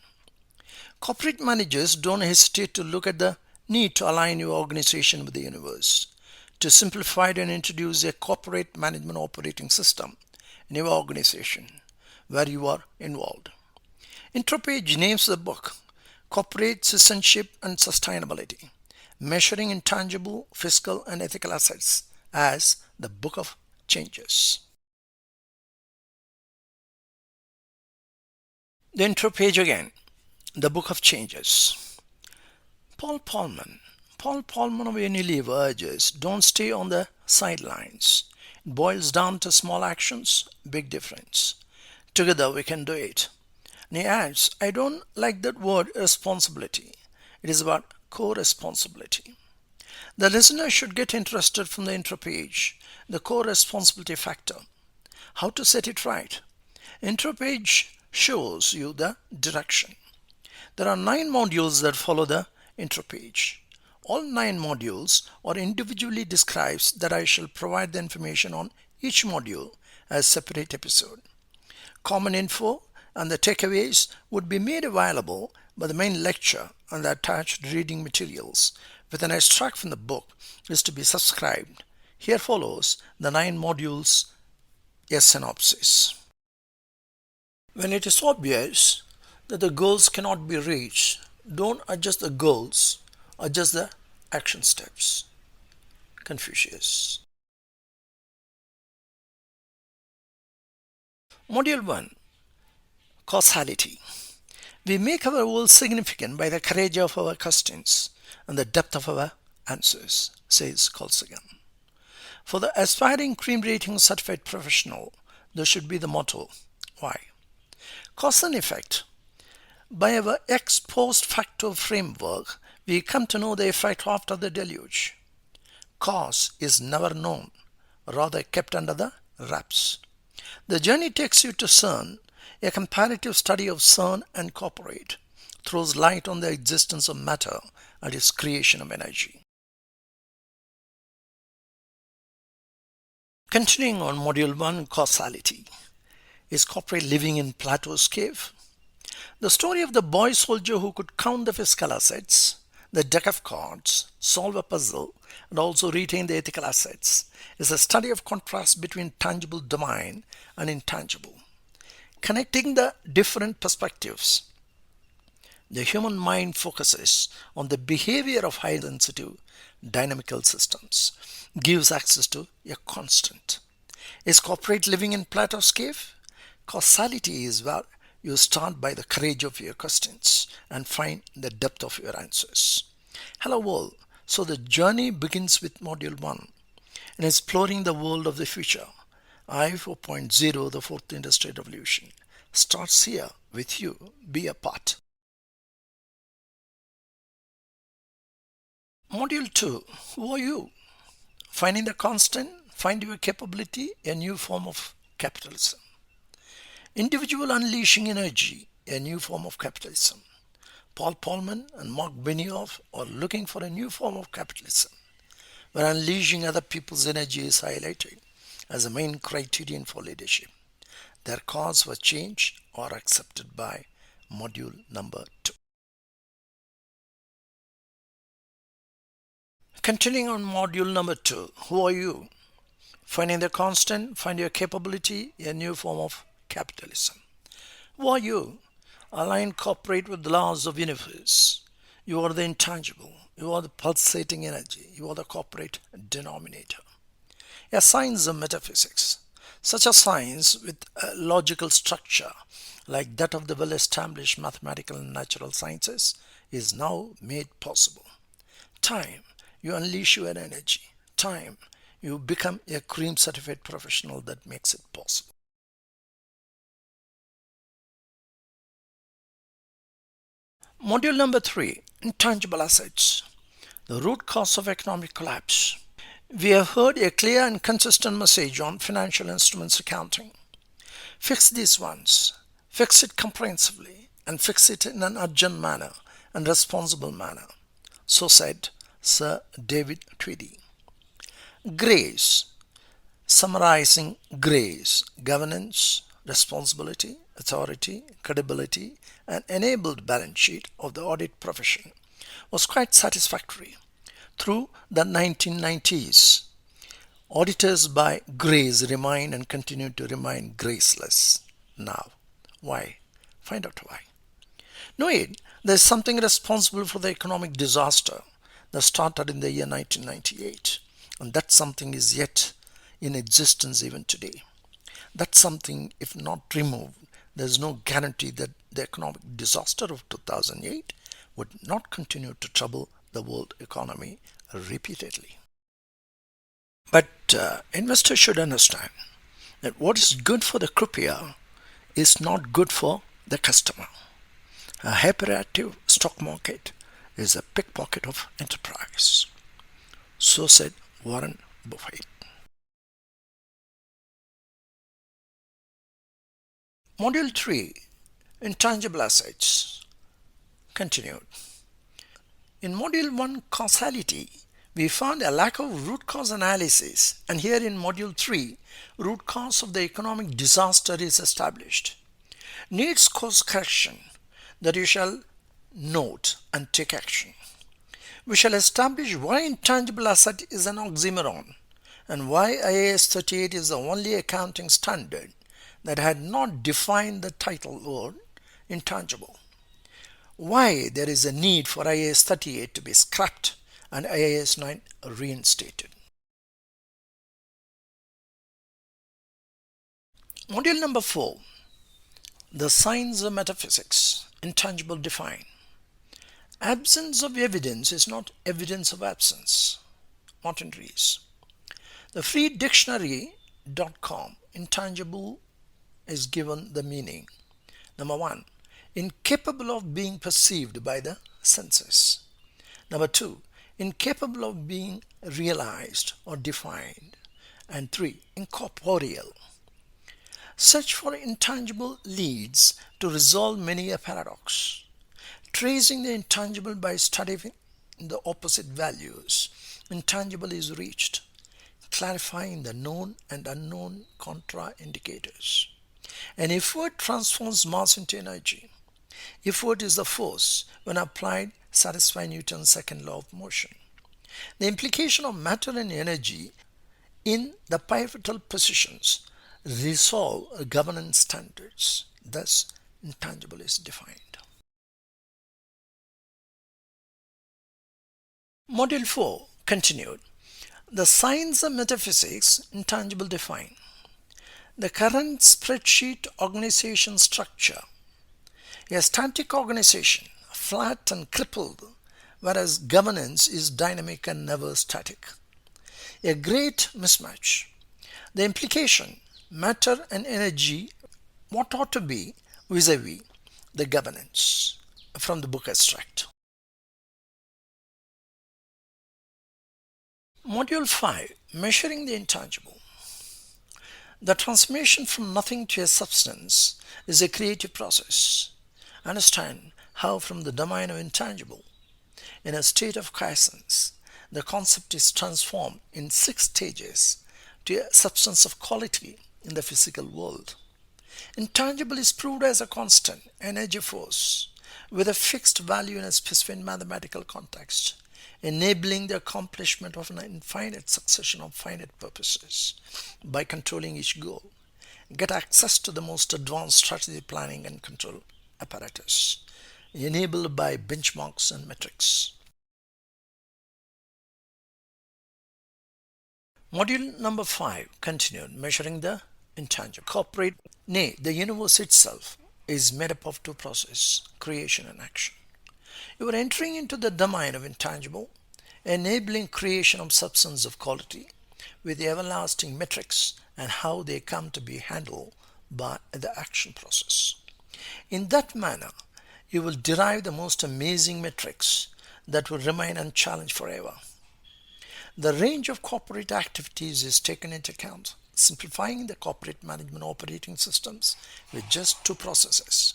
Corporate managers don't hesitate to look at the need to align your organization with the universe. To simplify it and introduce a corporate management operating system in your organization where you are involved. Intro page names the book Corporate Citizenship and Sustainability, Measuring Intangible, Fiscal and Ethical Assets as the Book of Changes. The intro page again, the Book of Changes. Paul Polman of Unilever urges, don't stay on the sidelines. It boils down to small actions, big difference. Together we can do it. And he adds, I don't like that word responsibility. It is about co-responsibility. The listener should get interested from the intro page, the co-responsibility factor. How to set it right? Intro page shows you the direction. There are 9 modules that follow the intro page. All 9 modules are individually described that I shall provide the information on each module as separate episode. Common info and the takeaways would be made available by the main lecture and the attached reading materials with an extract from the book is to be subscribed. Here follows the 9 modules, a synopsis. When it is obvious that the goals cannot be reached, don't adjust the goals, adjust the action steps. Confucius. Module 1. Causality. We make our world significant by the courage of our questions and the depth of our answers, says Carl Sagan. For the aspiring cream rating certified professional, this should be the motto. Why? Cause and effect. By our ex post facto framework, we come to know the effect after the deluge. Cause is never known, rather kept under the wraps. The journey takes you to CERN. A comparative study of CERN and corporate throws light on the existence of matter and its creation of energy. Continuing on Module 1, Causality. Is corporate living in Plato's cave? The story of the boy soldier who could count the fiscal assets, the deck of cards, solve a puzzle, and also retain the ethical assets is a study of contrast between tangible domain and intangible. Connecting the different perspectives, the human mind focuses on the behavior of high sensitive dynamical systems, gives access to a constant. Is corporate living in Plato's cave? Causality is where you start by the courage of your questions and find the depth of your answers. Hello world. So the journey begins with Module 1 in exploring the world of the future. I 4.0, the 4th Industrial Revolution, starts here with you. Be a part. Module 2, who are you? Finding the constant, find your capability, a new form of capitalism. Individual unleashing energy, a new form of capitalism. Paul Polman and Mark Benioff are looking for a new form of capitalism, where unleashing other people's energy is highlighted as a main criterion for leadership. Their cause for change are accepted by Module number 2. Continuing on Module number 2, who are you? Finding the constant, find your capability, a new form of capitalism. Who are you? Align corporate with the laws of universe. You are the intangible. You are the pulsating energy. You are the corporate denominator. A science of metaphysics, such a science with a logical structure like that of the well-established mathematical and natural sciences, is now made possible. Time, you unleash your energy. Time, you become a cream certified professional that makes it possible. Module number 3, Intangible Assets, the root cause of economic collapse. We have heard a clear and consistent message on financial instruments accounting. Fix these ones, fix it comprehensively, and fix it in an urgent manner and responsible manner. So said Sir David Tweedy. Grace, summarizing GRACE: governance, responsibility, authority, credibility, and enabled balance sheet of the audit profession, was quite satisfactory. Through the 1990s, auditors by GRACE remain and continue to remain graceless. Now, why? Find out why. No, there's something responsible for the economic disaster that started in the year 1998, and that something is yet in existence even today. That something, if not removed, there's no guarantee that the economic disaster of 2008 would not continue to trouble the world economy repeatedly. But investors should understand that what is good for the croupier is not good for the customer. A hyperactive stock market is a pickpocket of enterprise. So said Warren Buffett. Module 3: Intangible Assets continued. In Module 1, Causality, we found a lack of root cause analysis, and here in Module 3, root cause of the economic disaster is established. Needs course correction that you shall note and take action. We shall establish why intangible asset is an oxymoron and why IAS 38 is the only accounting standard that had not defined the title word intangible. Why there is a need for IAS 38 to be scrapped and IAS 9 reinstated. Module number 4: The Science of Metaphysics. Intangible defined. Absence of evidence is not evidence of absence. Martin Rees. The free dictionary.com intangible is given the meaning. Number 1, incapable of being perceived by the senses. Number 2, incapable of being realized or defined. And 3, incorporeal. Search for intangible leads to resolve many a paradox. Tracing the intangible by studying the opposite values, intangible is reached, clarifying the known and unknown contraindicators. An effort transforms mass into energy. Effort is the force when applied satisfy Newton's second law of motion. The implication of matter and energy in the pivotal positions resolve governance standards. Thus, intangible is defined. Module 4 continued. The Science of Metaphysics, intangible defined. The current spreadsheet organization structure, a static organization, flat and crippled, whereas governance is dynamic and never static. A great mismatch. The implication, matter and energy, what ought to be vis-a-vis the governance, from the book extract. Module 5, Measuring the Intangible. The transformation from nothing to a substance is a creative process. Understand how from the domain of intangible, in a state of quiescence, the concept is transformed in 6 stages to a substance of quality in the physical world. Intangible is proved as a constant energy force with a fixed value in a specific mathematical context, enabling the accomplishment of an infinite succession of finite purposes by controlling each goal. Get access to the most advanced strategy planning and control apparatus, enabled by benchmarks and metrics. Module number 5 continued, Measuring the Intangible. Corporate, nay, the universe itself is made up of 2 processes, creation and action. You are entering into the domain of intangible, enabling creation of substance of quality with the everlasting metrics and how they come to be handled by the action process. In that manner, you will derive the most amazing metrics that will remain unchallenged forever. The range of corporate activities is taken into account, simplifying the corporate management operating systems with just 2 processes.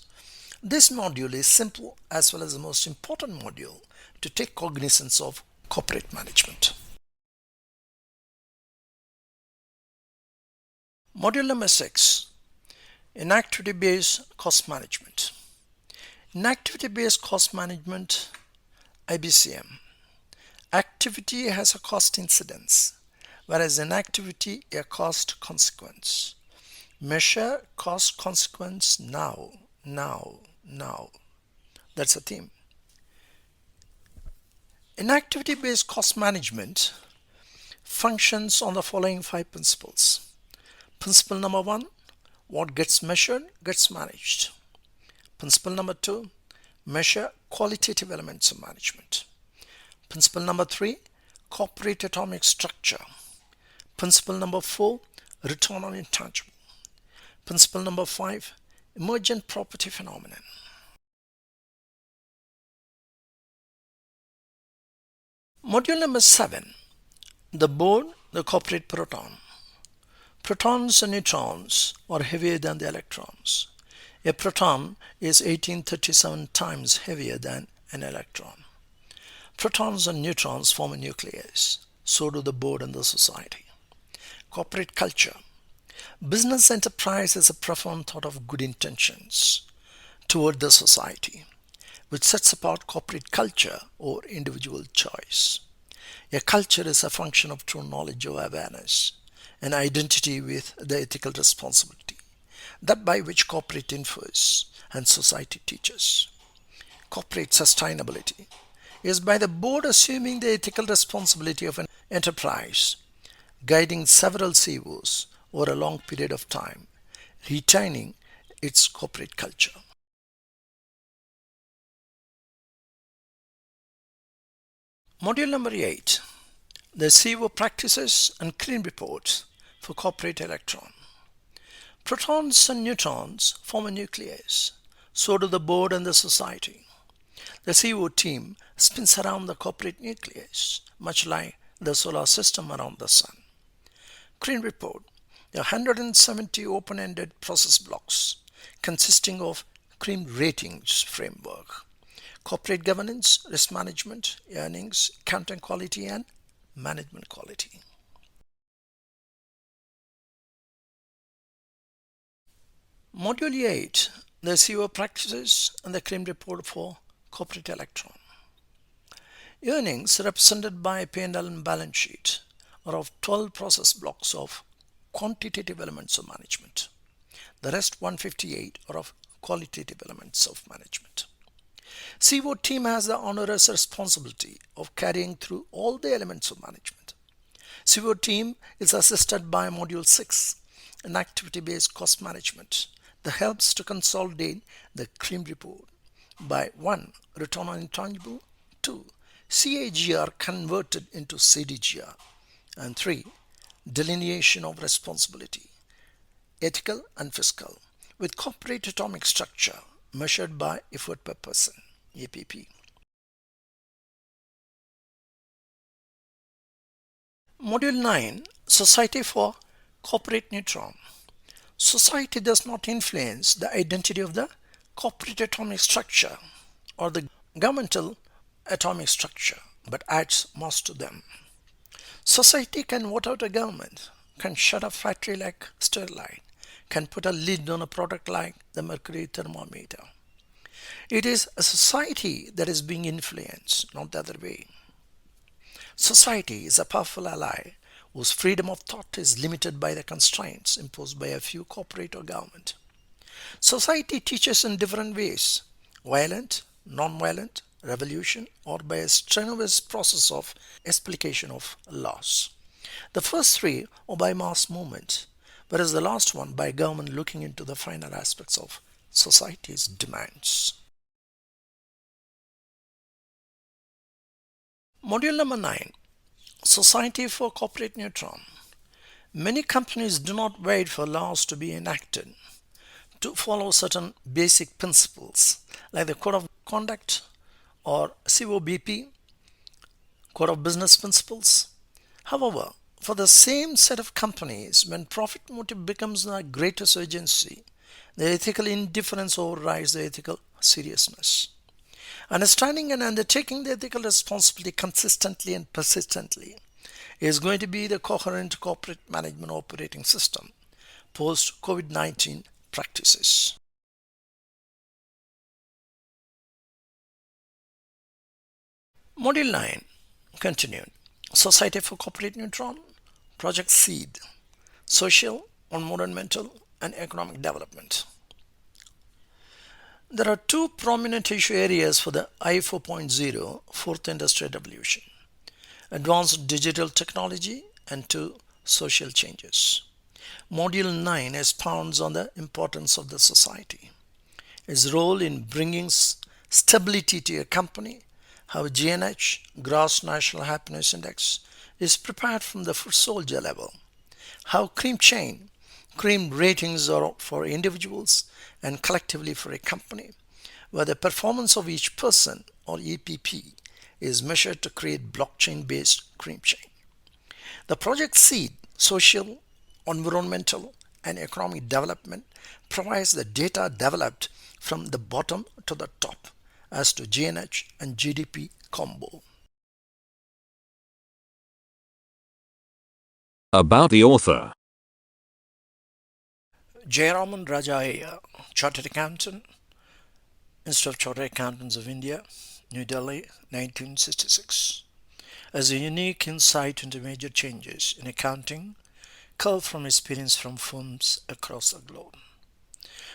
This module is simple as well as the most important module to take cognizance of corporate management. Module number 6, Inactivity-Based Cost Management. Inactivity-based cost management, IBCM. Activity has a cost incidence, whereas inactivity a cost consequence. Measure cost consequence now, now, now. That's a theme. Inactivity-based cost management functions on the following 5 principles. Principle number 1, what gets measured gets managed. Principle number 2, measure qualitative elements of management. Principle number 3, corporate atomic structure. Principle number 4, return on intangible. Principle number 5, emergent property phenomenon. Module number 7, the board, the corporate proton. Protons and neutrons are heavier than the electrons. A proton is 1837 times heavier than an electron. Protons and neutrons form a nucleus. So do the board and the society. Corporate culture. Business enterprise is a profound thought of good intentions toward the society, which sets apart corporate culture or individual choice. A culture is a function of true knowledge or awareness, an identity with the ethical responsibility, that by which corporate infers and society teaches. Corporate sustainability is by the board assuming the ethical responsibility of an enterprise, guiding several CEOs over a long period of time, retaining its corporate culture. Module number 8, the CEO practices and clean reports for corporate electron. Protons and neutrons form a nucleus. So do the board and the society. The CEO team spins around the corporate nucleus, much like the solar system around the sun. Clean report, the 170 open-ended process blocks consisting of CREAM ratings framework, corporate governance, risk management, earnings, accounting quality, and management quality. Module 8, the CEO practices and the CREAM report for corporate electron. Earnings represented by P&L and balance sheet are of 12 process blocks of quantitative elements of management. The rest 158 are of qualitative elements of management. CEO team has the onerous responsibility of carrying through all the elements of management. CEO team is assisted by Module 6, an activity-based cost management that helps to consolidate the CREAM report by 1. Return on intangible, 2. CAGR converted into CDGR, and 3. Delineation of responsibility, ethical and fiscal, with corporate atomic structure measured by effort per person, APP. Module 9, Society for Corporate Neutron. Society does not influence the identity of the corporate atomic structure or the governmental atomic structure, but adds mass to them. Society can vote out a government, can shut a factory like Sterlite, can put a lid on a product like the mercury thermometer. It is a society that is being influenced, not the other way. Society is a powerful ally whose freedom of thought is limited by the constraints imposed by a few corporate or government. Society teaches in different ways: violent, non-violent, revolution, or by a strenuous process of explication of laws. The first 3 are by mass movement, whereas the last one by government looking into the final aspects of society's demands. Module number 9, Society for Corporate Neutron. Many companies do not wait for laws to be enacted to follow certain basic principles like the Code of Conduct or COBP, Code of Business Principles. However, for the same set of companies, when profit motive becomes the greatest urgency, the ethical indifference overrides the ethical seriousness. Understanding and undertaking the ethical responsibility consistently and persistently is going to be the coherent corporate management operating system, post-COVID-19 practices. Module 9 continued. Society for Corporate Neutron, Project Seed, Social, Environmental and Economic Development. There are two prominent issue areas for the I 4.0 Fourth Industrial Revolution: advanced digital technology and two, social changes. Module 9 expounds on the importance of the society, its role in bringing stability to a company, how GNH, Gross National Happiness Index, is prepared from the foot soldier level, how cream ratings are for individuals and collectively for a company, where the performance of each person or EPP is measured to create blockchain-based cream chain. The Project Seed, Social, Environmental and Economic Development, provides the data developed from the bottom to the top as to GNH and GDP combo. About the author. Jayaraman Rajaya, Chartered Accountant, Institute of Chartered Accountants of India, New Delhi, 1966. As a unique insight into major changes in accounting culled from experience from firms across the globe.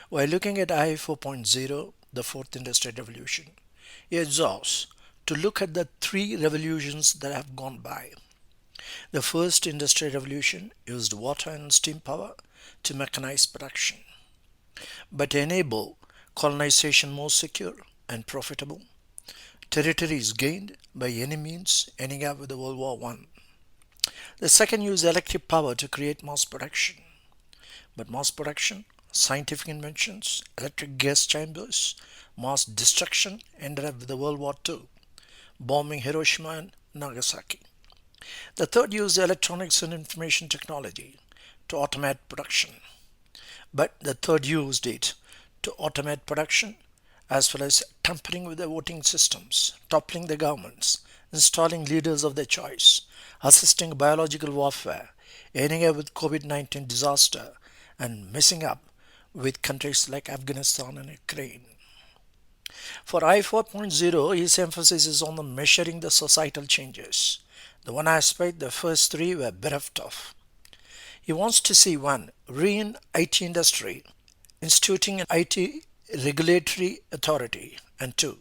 While looking at I 4.0, the Fourth Industrial Revolution, he exhausts to look at the three revolutions that have gone by. The first industrial revolution used water and steam power to mechanize production, but to enable colonization more secure and profitable. Territories gained by any means, ending up with the World War I. The second used electric power to create mass production, but mass production, scientific inventions, electric gas chambers, mass destruction ended up with the World War II, bombing Hiroshima and Nagasaki. The third used electronics and information technology to automate production, but the third used it to automate production as well as tampering with the voting systems, toppling the governments, installing leaders of their choice, assisting biological warfare, ending up with COVID-19 disaster, and messing up with countries like Afghanistan and Ukraine. For I 4.0, his emphasis is on the measuring the societal changes. The one aspect the first three were bereft of. He wants to see one, rein IT industry, instituting an IT regulatory authority, and two,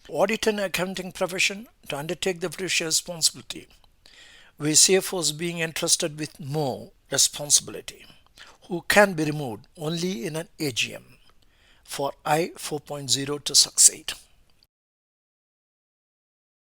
audit and accounting profession to undertake the fiduciary responsibility, with CFOs being entrusted with more responsibility, who can be removed only in an AGM for I 4.0 to succeed.